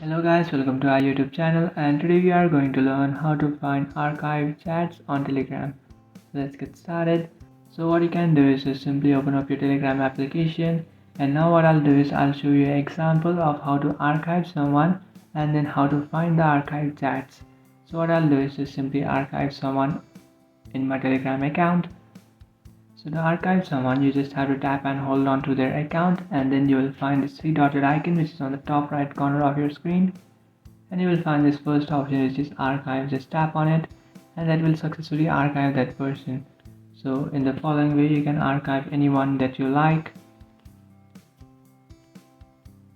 Hello guys, welcome to our YouTube channel, and today we are going to learn how to find archived chats on Telegram. So let's get started. So what you can do is just simply open up your Telegram application, and now what I'll do is I'll show you an example of how to archive someone and then how to find the archived chats. So what I'll do is just simply archive someone in my Telegram account. So to archive someone, you just have to tap and hold on to their account, and then you will find this three dotted icon which is on the top right corner of your screen, and you will find this first option which is archive. Just tap on it and that will successfully archive that person. So in the following way, you can archive anyone that you like.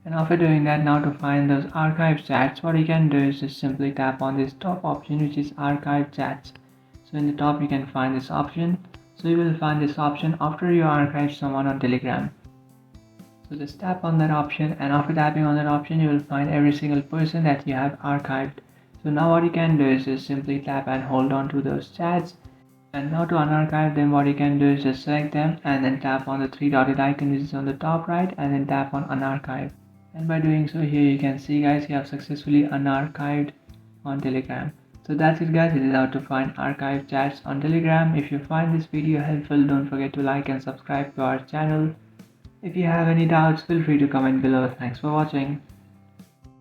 And after doing that, now to find those archive chats, what you can do is just simply tap on this top option which is archive chats. So in the top you can find this option. So you will find this option after you archive someone on Telegram. So just tap on that option, and after tapping on that option you will find every single person that you have archived. So now what you can do is just simply tap and hold on to those chats, and now to unarchive them, what you can do is just select them and then tap on the three dotted icon which is on the top right, and then tap on unarchive. And by doing so, here you can see guys, you have successfully unarchived on Telegram. So that's it guys, it is how to find archived chats on Telegram. If you find this video helpful, don't forget to like and subscribe to our channel. If you have any doubts, feel free to comment below. Thanks for watching.